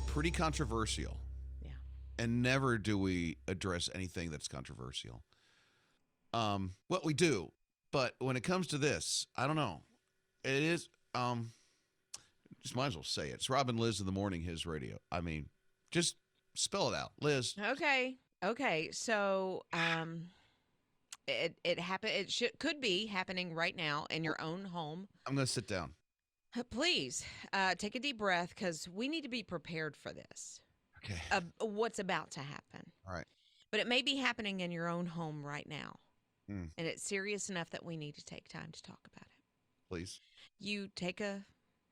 Pretty controversial. Yeah. And never do we address anything that's controversial. Well, we do, but when it comes to this, I don't know. It is, just might as well say it. It's Rob and Lizz in the morning, his radio. I mean, just spell it out. Liz. Okay. So, it happened. Could be happening right now in your own home. I'm going to sit down. Please, take a deep breath because we need to be prepared for this. Okay. What's about to happen. All right. But it may be happening in your own home right now. Mm. And it's serious enough that we need to take time to talk about it. Please. You take a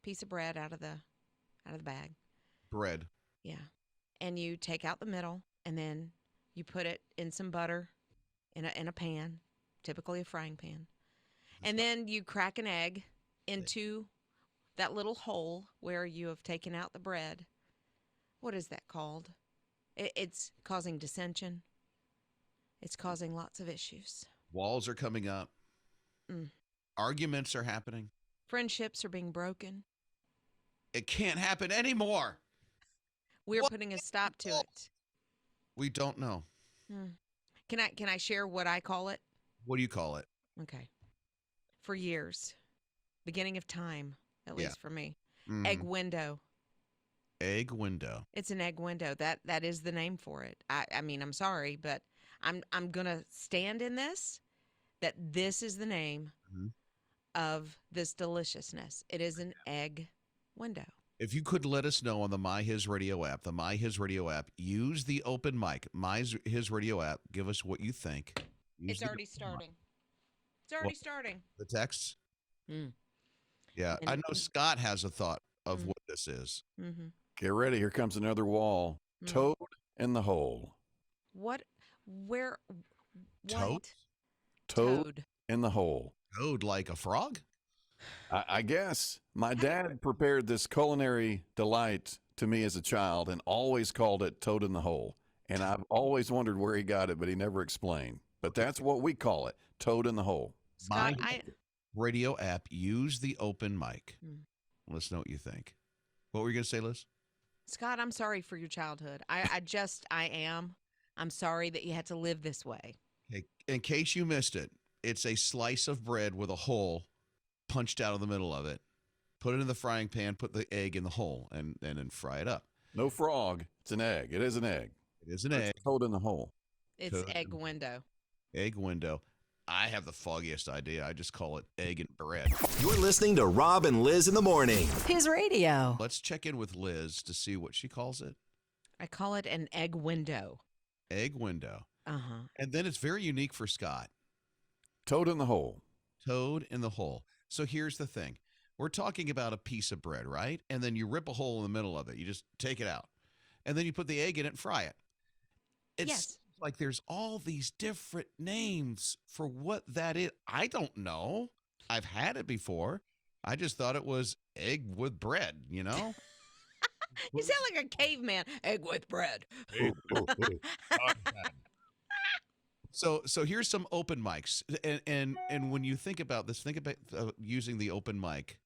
piece of bread out of the bag. Bread. Yeah. And you take out the middle and then you put it in some butter in a pan, typically a frying pan. And then you crack an egg into that little hole where you have taken out the bread. What is that called? It's causing dissension. It's causing lots of issues. Walls are coming up. Arguments are happening. Friendships are being broken. It can't happen anymore. We're putting a stop to it. We don't know. Can I share what I call it? What do you call it? Okay. For years, beginning of time, at least for me, egg window. Egg window. It's an egg window. That is the name for it. I mean, I'm sorry, but I'm gonna stand in this. That this is the name of this deliciousness. It is an egg window. If you could let us know on the My His Radio app, use the open mic. My His Radio app. Give us what you think. It's already starting. It's already starting. The texts? Yeah, I know Scott has a thought of what this is. Get ready. Here comes another wall. Toad in the hole. What? Where? Toad? Toad in the hole. Toad like a frog? I guess. My dad prepared this culinary delight to me as a child and always called it toad in the hole. And I've always wondered where he got it, but he never explained. But that's what we call it, toad in the hole. Scott, Radio app, use the open mic. Let us know what you think. What were you going to say, Liz? Scott, I'm sorry for your childhood. I am. I'm sorry that you had to live this way. Okay. In case you missed it, it's a slice of bread with a hole punched out of the middle of it. Put it in the frying pan, put the egg in the hole, and then fry it up. No frog. It's an egg. It is an egg. It is an egg. Toad in the hole. It's Toad egg window. Egg window. I have the foggiest idea. I just call it egg and bread. You're listening to Rob and Lizz in the morning. His radio. Let's check in with Liz to see what she calls it. I call it an egg window. Egg window. Uh-huh. And then it's very unique for Scott. Toad in the hole. Toad in the hole. So here's the thing. We're talking about a piece of bread, right? And then you rip a hole in the middle of it. You just take it out. And then you put the egg in it and fry it. It's like there's all these different names for what that is. I don't know. I've had it before. I just thought it was egg with bread, you know? You sound like a caveman. Egg with bread. So here's some open mics. And when you think about this, think about using the open mic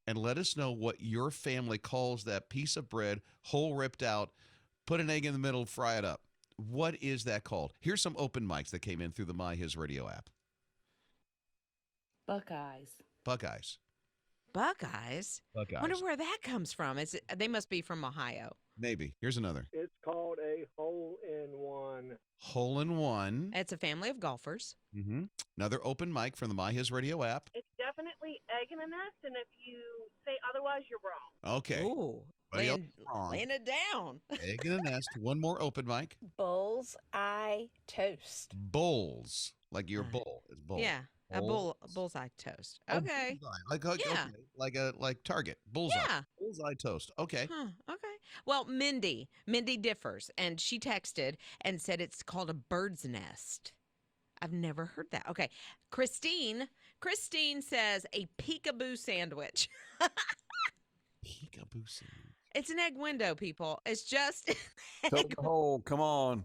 and let us know what your family calls that piece of bread, hole ripped out, put an egg in the middle, fry it up. What is that called? Here's some open mics that came in through the My His Radio app. Buckeyes. Buckeyes. Buckeyes? Buckeyes. Wonder where that comes from. They must be from Ohio. Maybe. Here's another. It's called a hole-in-one. Hole-in-one. It's a family of golfers. Mm-hmm. Another open mic from the My His Radio app. It's definitely egg in a nest, and if you say otherwise, you're wrong. Okay. Ooh. Laying it down. Egg in a nest. One more open mic. Bullseye toast. Bowls. Like your bowl. It's bowl. Yeah. Bullseye toast. Okay. Like Target. Bullseye. Yeah. Bullseye toast. Okay. Huh. Okay. Well, Mindy differs, and she texted and said it's called a bird's nest. I've never heard that. Okay. Christine says a peekaboo sandwich. Peekaboo sandwich. It's an egg window, people. It's just Toad in the hole. Come on.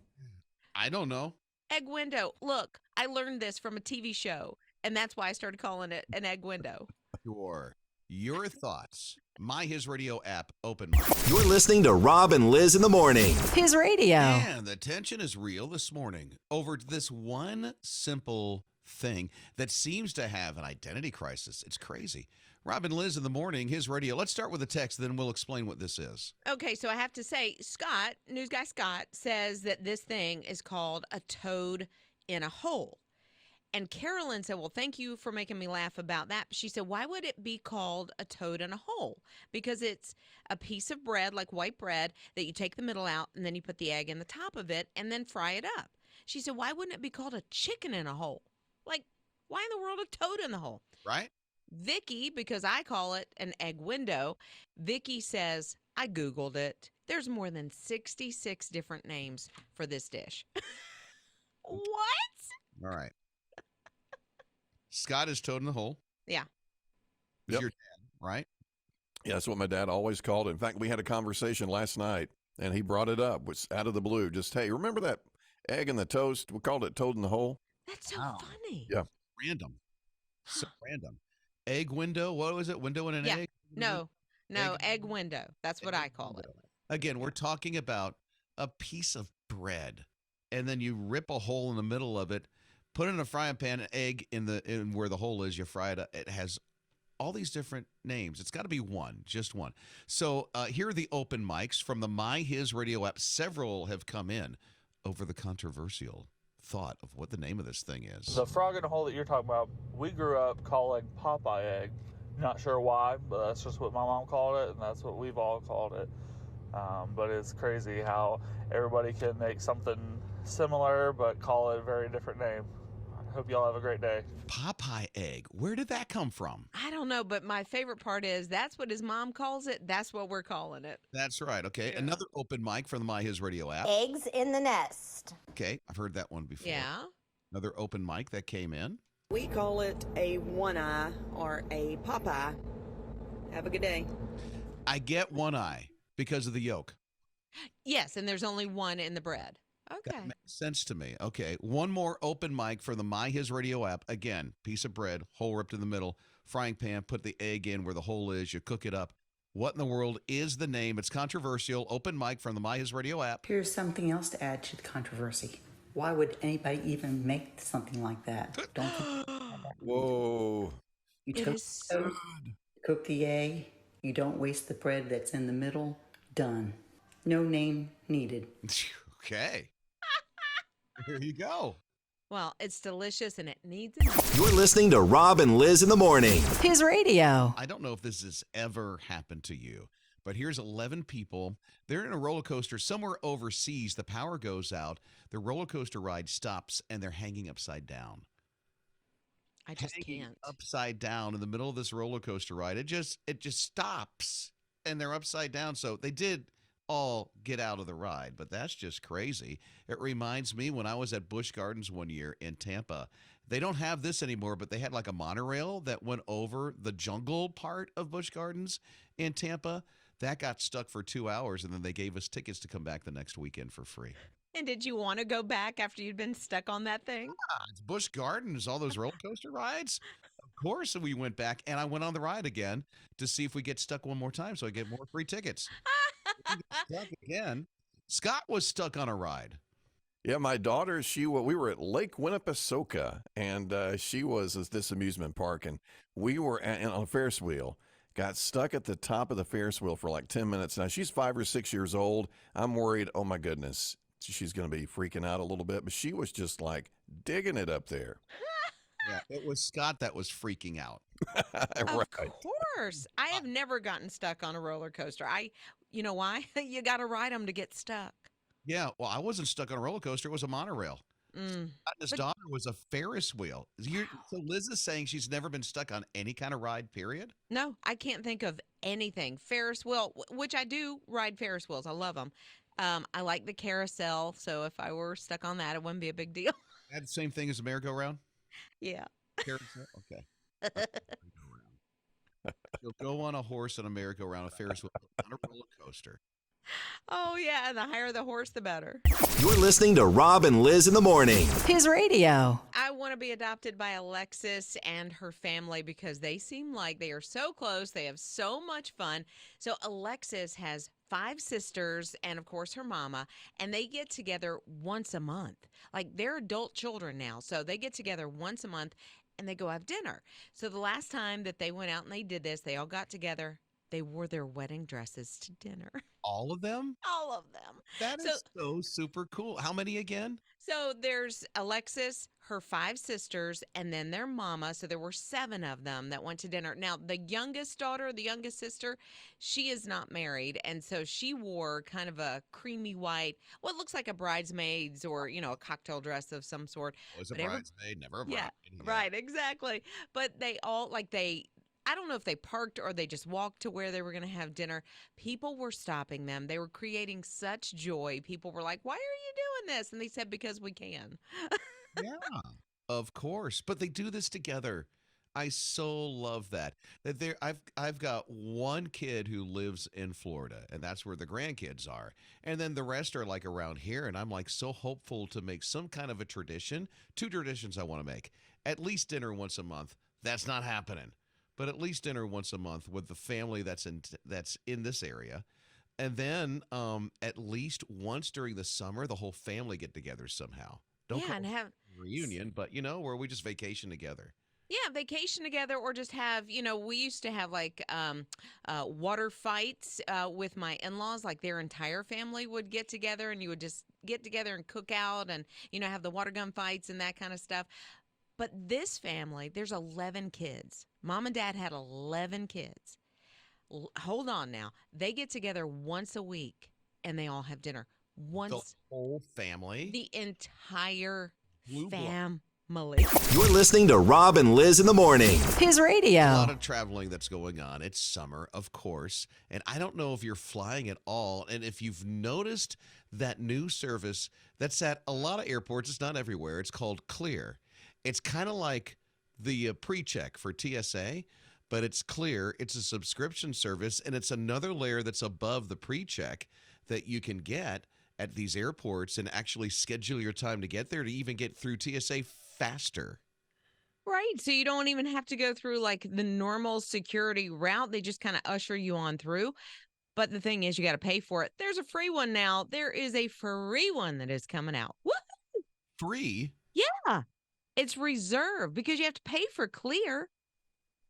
I don't know. egg window. Look, I learned this from a TV show. And that's why I started calling it an egg window. Sure. Your thoughts. My His Radio app, open mic. You're listening to Rob and Liz in the morning. His radio. And the tension is real this morning over this one simple thing that seems to have an identity crisis. It's crazy. Rob and Liz in the morning, His Radio. Let's start with the text, then we'll explain what this is. Okay, so I have to say, Scott, news guy Scott, says that this thing is called a toad in a hole. And Carolyn said, well, thank you for making me laugh about that. She said, why would it be called a toad in a hole? Because it's a piece of bread, like white bread, that you take the middle out, and then you put the egg in the top of it, and then fry it up. She said, why wouldn't it be called a chicken in a hole? Like, why in the world a toad in the hole? Right? Vicky, because I call it an egg window, Vicky says, I Googled it. There's more than 66 different names for this dish. What? All right. Scott is toad in the hole. Yeah. It's Yep. your dad, right? Yeah, that's what my dad always called it. In fact, we had a conversation last night, and he brought it up. Was out of the blue. Just, hey, remember that egg in the toast? We called it toad in the hole. That's so Wow. funny. Yeah. Random. So random. Egg window. What was it? Window and an Yeah. egg? No, Egg egg window. That's what I call it. Again, we're talking about a piece of bread, and then you rip a hole in the middle of it, put it in a frying pan, an egg in where the hole is, you fry it up. It has all these different names. It's got to be one, just one. So here are the open mics from the My His Radio app. Several have come in over the controversial thought of what the name of this thing is. The frog in a hole that you're talking about, we grew up calling Popeye egg. Not sure why, but that's just what my mom called it, and that's what we've all called it. But it's crazy how everybody can make something similar but call it a very different name. I hope y'all have a great day. Popeye egg. Where did that come from? I don't know, but my favorite part is that's what his mom calls it. That's what we're calling it. That's right. Okay. Yeah. Another open mic from the My His Radio app. Eggs in the nest. Okay. I've heard that one before. Yeah. Another open mic that came in. We call it a one-eye or a Popeye. Have a good day. I get one eye because of the yolk. Yes, and there's only one in the bread. Okay. That makes sense to me. Okay. One more open mic for the My His Radio app. Again, piece of bread, hole ripped in the middle, frying pan, put the egg in where the hole is, you cook it up. What in the world is the name? It's controversial. Open mic from the My His Radio app. Here's something else to add to the controversy. Why would anybody even make something like that? Don't Whoa. you It toast is the toast, cook the egg, you don't waste the bread that's in the middle, done. No name needed. Okay. Here you go. Well, it's delicious and it needs it. You're listening to Rob and Liz in the morning. His radio. I don't know if this has ever happened to you, but here's 11 people. They're in a roller coaster somewhere overseas. The power goes out. The roller coaster ride stops, and they're hanging upside down. I just Hanging can't. upside down in the middle of this roller coaster ride. It just stops, and they're upside down. So they did all get out of the ride, but that's just crazy. It reminds me when I was at Busch Gardens one year in Tampa. They don't have this anymore, but they had like a monorail that went over the jungle part of Busch Gardens in Tampa. That got stuck for 2 hours, and then they gave us tickets to come back the next weekend for free. And did you want to go back after you'd been stuck on that thing? It's Busch Gardens, all those roller coaster rides. Of course, we went back, and I went on the ride again to see if we get stuck one more time so I get more free tickets. We got stuck again. Scott was stuck on a ride. Yeah, my daughter, we were at Lake Winnipesaukee, and she was at this amusement park, and we were on a Ferris wheel. Got stuck at the top of the Ferris wheel for like 10 minutes. Now, she's 5 or 6 years old. I'm worried, oh my goodness, she's going to be freaking out a little bit, but she was just like digging it up there. Yeah, it was Scott that was freaking out. Of course. I have never gotten stuck on a roller coaster. You know why? You got to ride them to get stuck. Yeah, well, I wasn't stuck on a roller coaster. It was a monorail. Scott and his daughter was a Ferris wheel. So Liz is saying she's never been stuck on any kind of ride, period? No, I can't think of anything. Ferris wheel, which I do ride Ferris wheels. I love them. I like the carousel, so if I were stuck on that, it wouldn't be a big deal. Had the same thing as a merry-go-round? Yeah. Carousel? Okay. You'll go on a horse on a merry-go-round, a Ferris wheel, on a roller coaster. Oh, yeah, and the higher the horse, the better. You're listening to Rob and Liz in the morning. His radio. I want to be adopted by Alexis and her family because they seem like they are so close. They have so much fun. So Alexis has 5 sisters and, of course, her mama, and they get together once a month. Like, they're adult children now, so they get together once a month, and they go have dinner. So the last time that they went out and they did this, they all got together. They wore their wedding dresses to dinner. All of them? All of them. That is so super cool. How many again? So there's Alexis, her 5 sisters, and then their mama. So there were 7 of them that went to dinner. Now, the youngest daughter, the youngest sister, she is not married. And so she wore kind of a creamy white, what looks like a bridesmaid's or, a cocktail dress of some sort. Always a bridesmaid, never a bride. Yeah, right, exactly. But they all, I don't know if they parked or they just walked to where they were going to have dinner. People were stopping them. They were creating such joy. People were like, "Why are you doing this?" And they said, "Because we can." Yeah, of course. But they do this together. I so love that. I've got one kid who lives in Florida, and that's where the grandkids are. And then the rest are like around here, and I'm like so hopeful to make some kind of a tradition. 2 traditions I want to make. At least dinner once a month. That's not happening. But at least dinner once a month with the family that's in this area. And then at least once during the summer, the whole family get together somehow. Don't call and it have a reunion, but where we just vacation together. Yeah, vacation together or just have, we used to have water fights with my in-laws, like their entire family would get together and you would just get together and cook out and, have the water gun fights and that kind of stuff. But this family, there's 11 kids. Mom and Dad had 11 kids. Hold on now. They get together once a week and they all have dinner. The whole family? The entire Blue blood. family. You're listening to Rob and Liz in the morning. His radio. A lot of traveling that's going on. It's summer, of course. And I don't know if you're flying at all. And if you've noticed that new service that's at a lot of airports, it's not everywhere. It's called Clear. It's kind of like the pre-check for TSA, but it's Clear. It's a subscription service, and it's another layer that's above the pre-check that you can get at these airports and actually schedule your time to get there to even get through TSA faster. Right. So you don't even have to go through like the normal security route. They just kind of usher you on through. But the thing is, you got to pay for it. There's a free one now. There is a free one that is coming out. Woo! Free? Yeah. It's reserved because you have to pay for Clear,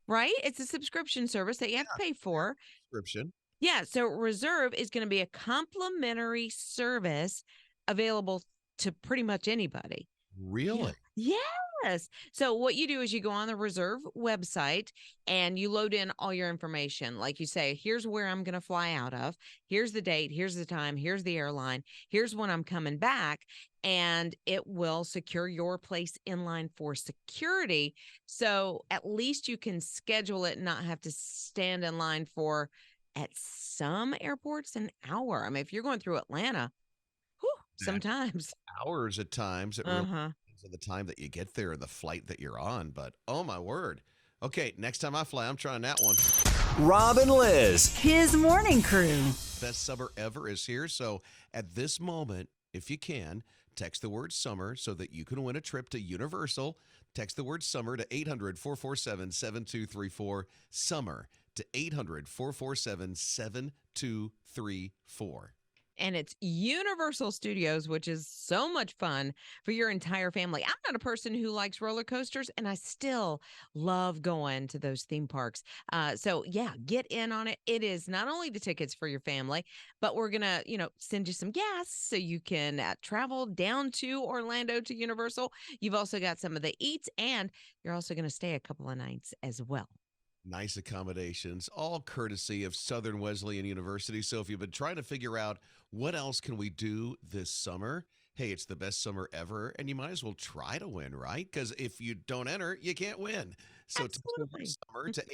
right? It's a subscription service that you have to pay for. Subscription. Yeah. So Reserve is going to be a complimentary service available to pretty much anybody. Really? Yes. So what you do is you go on the Reserve website and you load in all your information. Like you say, here's where I'm going to fly out of. Here's the date. Here's the time. Here's the airline. Here's when I'm coming back. And it will secure your place in line for security. So at least you can schedule it and not have to stand in line for, at some airports, an hour. I mean, if you're going through Atlanta, sometimes. Hours at times. It really depends on the time that you get there and the flight that you're on. But, oh, my word. Okay, next time I fly, I'm trying that one. Rob and Liz. His morning crew. Best summer ever is here. So at this moment, if you can, text the word summer so that you can win a trip to Universal. Text the word summer to 800-447-7234. Summer to 800-447-7234. And it's Universal Studios, which is so much fun for your entire family. I'm not a person who likes roller coasters, and I still love going to those theme parks. So, yeah, get in on it. It is not only the tickets for your family, but we're going to, send you some gas so you can travel down to Orlando to Universal. You've also got some of the eats, and you're also going to stay a couple of nights as well. Nice accommodations, all courtesy of Southern Wesleyan University. So if you've been trying to figure out what else can we do this summer, hey, it's the best summer ever, and you might as well try to win, right? Because if you don't enter, you can't win. So text the word summer to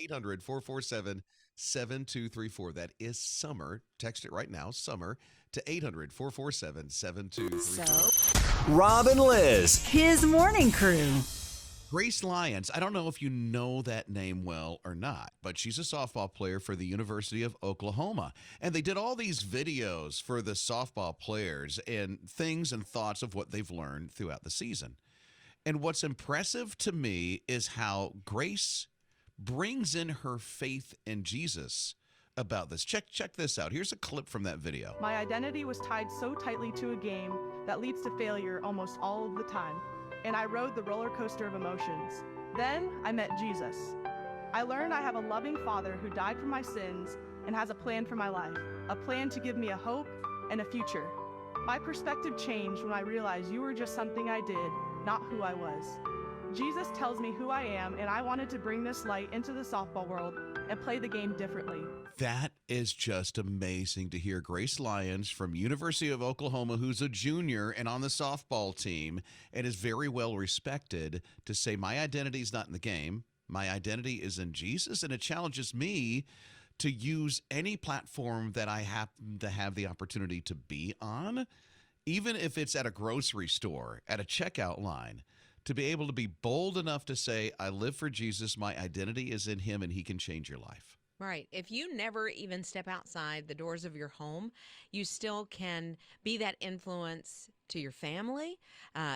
800-447-7234. That is summer. Text it right now, summer, to 800-447-7234. Rob and Liz. His morning crew. Grace Lyons, I don't know if you know that name well or not, but she's a softball player for the University of Oklahoma. And they did all these videos for the softball players and things and thoughts of what they've learned throughout the season. And what's impressive to me is how Grace brings in her faith in Jesus about this. Check this out. Here's a clip from that video. My identity was tied so tightly to a game that leads to failure almost all of the time, and I rode the roller coaster of emotions. Then I met Jesus. I learned I have a loving Father who died for my sins and has a plan for my life, a plan to give me a hope and a future. My perspective changed when I realized you were just something I did, not who I was. Jesus tells me who I am, and I wanted to bring this light into the softball world and play the game differently. That is just amazing to hear. Grace Lyons from University of Oklahoma, who's a junior and on the softball team and is very well respected, to say my identity is not in the game. My identity is in Jesus, and it challenges me to use any platform that I happen to have the opportunity to be on, even if it's at a grocery store, at a checkout line, to be able to be bold enough to say, I live for Jesus, my identity is in him, and he can change your life. Right. If you never even step outside the doors of your home, you still can be that influence to your family,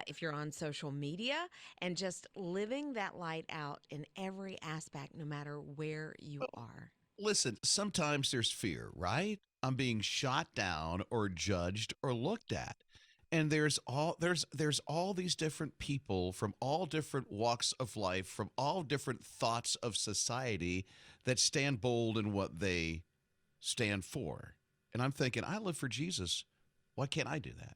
if you're on social media, and just living that light out in every aspect, no matter where you are. Listen, sometimes there's fear, right? I'm being shot down or judged or looked at. And there's all these different people from all different walks of life, from all different thoughts of society that stand bold in what they stand for. And I'm thinking, I live for Jesus. Why can't I do that?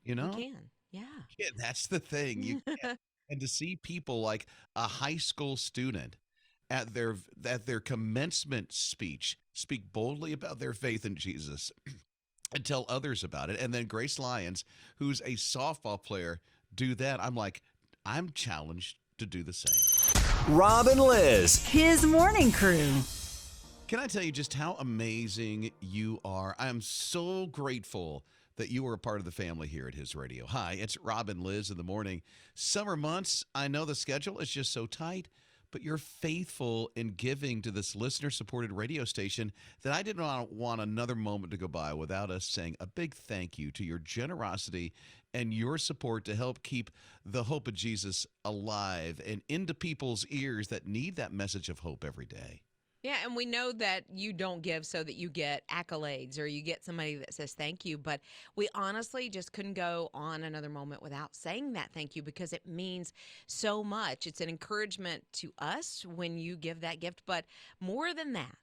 You know? You can. Yeah. Yeah, that's the thing. You can. And to see people like a high school student at their commencement speech speak boldly about their faith in Jesus and tell others about it. And then Grace Lyons, who's a softball player, do that. I'm like, I'm challenged to do the same. Rob and Lizz. His morning crew. Can I tell you just how amazing you are? I'm so grateful that you are a part of the family here at His Radio. Hi, it's Rob and Lizz in the morning. Summer months, I know the schedule is just so tight, but you're faithful in giving to this listener-supported radio station that I did not want another moment to go by without us saying a big thank you to your generosity and your support to help keep the hope of Jesus alive and into people's ears that need that message of hope every day. Yeah, and we know that you don't give so that you get accolades or you get somebody that says thank you, but we honestly just couldn't go on another moment without saying that thank you because it means so much. It's an encouragement to us when you give that gift, but more than that,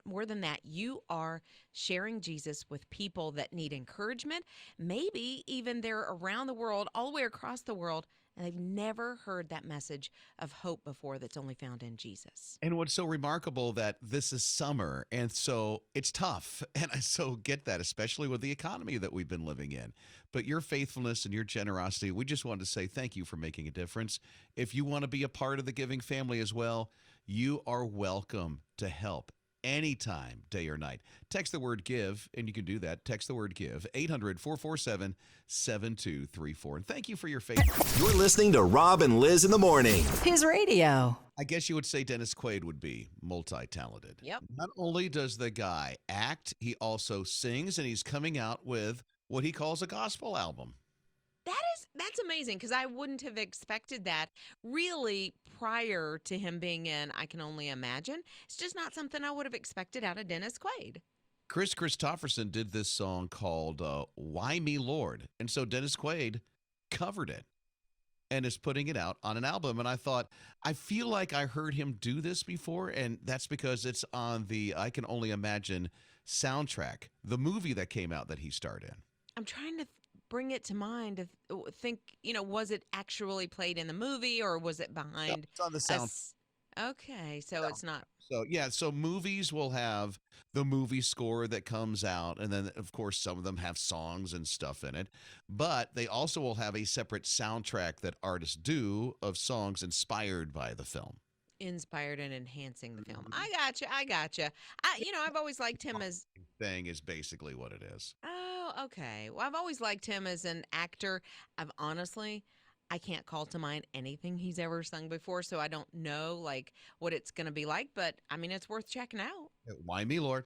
you are sharing Jesus with people that need encouragement. Maybe even they're around the world, all the way across the world, and they've never heard that message of hope before that's only found in Jesus. And what's so remarkable that this is summer, and so it's tough. And I so get that, especially with the economy that we've been living in. But your faithfulness and your generosity, we just wanted to say thank you for making a difference. If you want to be a part of the giving family as well, you are welcome to help anytime, day or night. Text the word give, and you can do that. Text the word give, 800-447-7234. And thank you for your faith. You're listening to Rob and Lizz in the morning. His radio. I guess you would say Dennis Quaid would be multi-talented. Yep. Not only does the guy act, he also sings, and he's coming out with what he calls a gospel album. That's amazing because I wouldn't have expected that really prior to him being in I Can Only Imagine. It's just not something I would have expected out of Dennis Quaid. Chris Christopherson did this song called Why Me Lord? And so Dennis Quaid covered it and is putting it out on an album. And I thought, I feel like I heard him do this before, and that's because it's on the I Can Only Imagine soundtrack, the movie that came out that he starred in. I'm trying to bring it to mind to think, was it actually played in the movie or was it behind? No, it's on the sound. Okay, so it's not. So, yeah, so movies will have the movie score that comes out, and then, of course, some of them have songs and stuff in it, but they also will have a separate soundtrack that artists do of songs inspired by the film. Inspired and enhancing the film. I gotcha. I've always liked him as... Thing is basically what it is. Oh, okay. Well, I've always liked him as an actor. I I can't call to mind anything he's ever sung before, so I don't know like what it's going to be like, but I mean, it's worth checking out. Why me, Lord?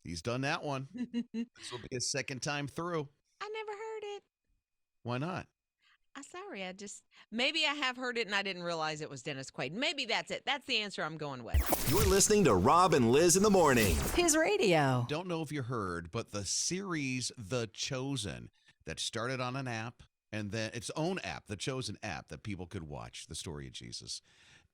He's done that one. This will be his second time through. I never heard it. Why not? I'm sorry. Maybe I have heard it and I didn't realize it was Dennis Quaid. Maybe that's it. That's the answer I'm going with. You're listening to Rob and Lizz in the morning. His radio. Don't know if you heard, but the series The Chosen that started on an app and then its own app, The Chosen app, that people could watch the story of Jesus.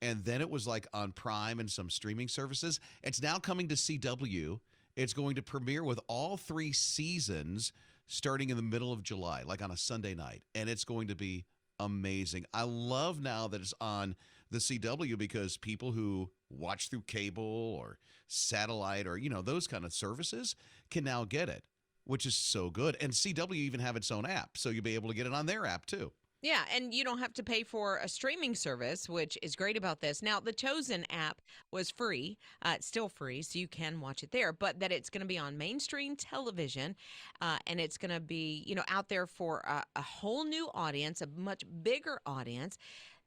And then it was like on Prime and some streaming services. It's now coming to CW. It's going to premiere with all 3 seasons starting in the middle of July, like on a Sunday night. And it's going to be amazing. I love now that it's on the CW because people who watch through cable or satellite or, those kind of services can now get it, which is so good. And CW even have its own app, so you'll be able to get it on their app too. Yeah, and you don't have to pay for a streaming service, which is great about this. Now, the Chosen app was free. It's still free, so you can watch it there. But that it's going to be on mainstream television, and it's going to be, out there for a whole new audience, a much bigger audience.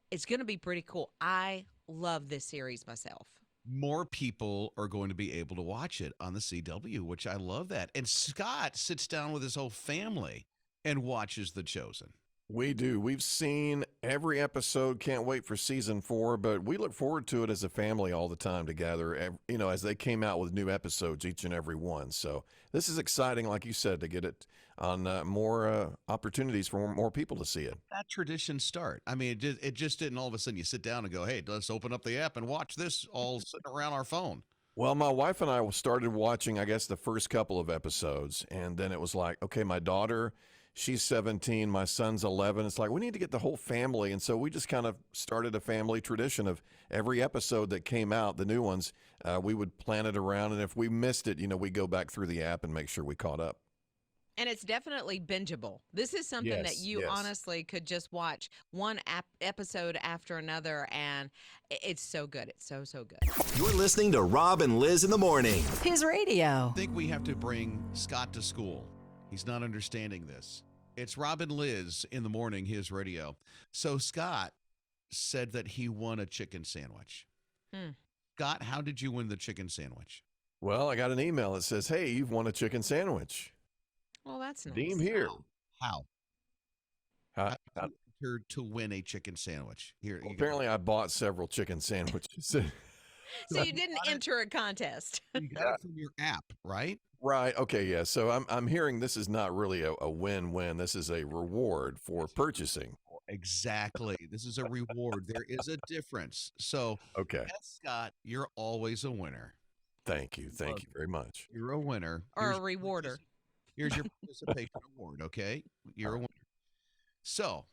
It's going to be pretty cool. I love this series myself. More people are going to be able to watch it on the CW, which I love that. And Scott sits down with his whole family and watches The Chosen. We do. We've seen every episode. Can't wait for season 4, but we look forward to it as a family all the time together, as they came out with new episodes, each and every one. So this is exciting, like you said, to get it on more opportunities for more people to see it. That tradition start. I mean, it just didn't all of a sudden you sit down and go, hey, let's open up the app and watch this all sitting around our phone. Well, my wife and I started watching, I guess, the first couple of episodes, and then it was like, okay, my daughter, she's 17, my son's 11. It's like, we need to get the whole family. And so we just kind of started a family tradition of every episode that came out, the new ones, we would plan it around. And if we missed it, we go back through the app and make sure we caught up. And it's definitely bingeable. This is something that you honestly could just watch one episode after another, and it's so good. It's so, so good. You're listening to Rob and Lizz in the morning. His radio. I think we have to bring Scott to school. He's not understanding this. It's Rob and Lizz in the morning, his radio. So Scott said that he won a chicken sandwich. Scott, how did you win the chicken sandwich? Well, I got an email that says, hey, you've won a chicken sandwich. Well, that's nice. Deem here. How? How to win a chicken sandwich? Here. Well, apparently, I bought several chicken sandwiches. So you didn't enter a contest. You got it from your app, right? Right. Okay. Yeah. So I'm hearing this is not really a win-win. This is a reward for purchasing. Exactly. This is a reward. There is a difference. So, okay, yes, Scott, you're always a winner. Thank you. Thank you very much. You're a winner. Or a rewarder. Here's your participation award, okay? You're a winner. So,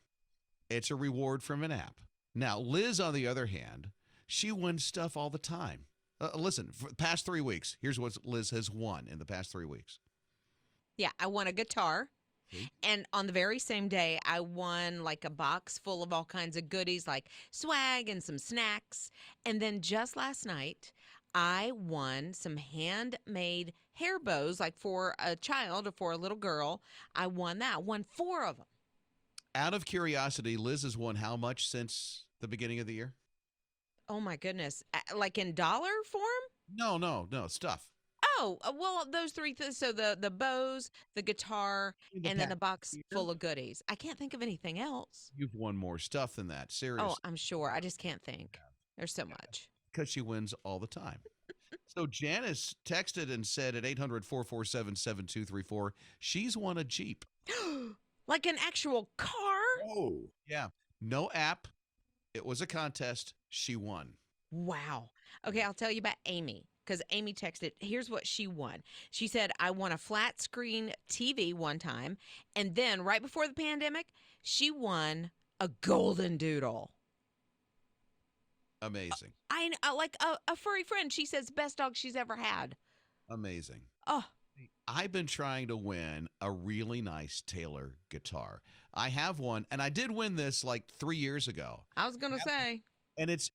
it's a reward from an app. Now, Liz, on the other hand, she wins stuff all the time. Listen, for the past 3 weeks, here's what Liz has won in the past 3 weeks. Yeah, I won a guitar. And on the very same day, I won like a box full of all kinds of goodies like swag and some snacks. And then just last night, I won some handmade hair bows, like for a child or for a little girl. I won that. I won 4 of them. Out of curiosity, Liz has won how much since the beginning of the year? Oh, my goodness. Like in dollar form? No, stuff. Oh, well, those 3 things. So the bows, the guitar, and then the box full of goodies. I can't think of anything else. You've won more stuff than that. Seriously. Oh, I'm sure. I just can't think. There's so much. Because she wins all the time. So Janice texted and said at 800-447-7234, she's won a Jeep. Like an actual car? Oh. Yeah. No app. It was a contest. She won. Wow. Okay, I'll tell you about Amy. Because Amy texted, here's what she won. She said, I won a flat screen TV one time. And then right before the pandemic, she won a golden doodle. Amazing. I like a furry friend. She says, best dog she's ever had. Amazing. Oh. I've been trying to win a really nice Taylor guitar. I have one, and I did win this like 3 years ago. I was going to say. And it's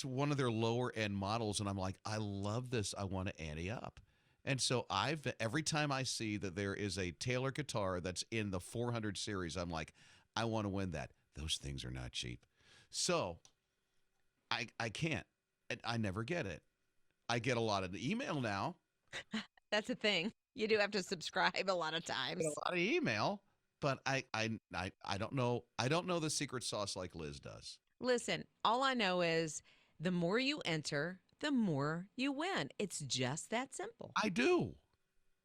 one of their lower end models, and I'm like, I love this. I want to ante up. And so every time I see that there is a Taylor guitar that's in the 400 series, I'm like, I want to win that. Those things are not cheap. So I can't. I never get it. I get a lot of email now. That's a thing. You do have to subscribe a lot of I times. get a lot of email, but I don't know. I don't know the secret sauce like Liz does. Listen, all I know is the more you enter, the more you win. It's just that simple. I do.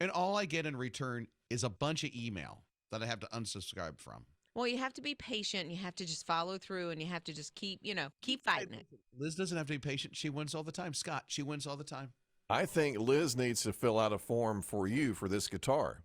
And all I get in return is a bunch of email that I have to unsubscribe from. Well, you have to be patient. You have to just follow through, and you have to just keep fighting it. Liz doesn't have to be patient. She wins all the time. Scott, she wins all the time. I think Liz needs to fill out a form for you for this guitar.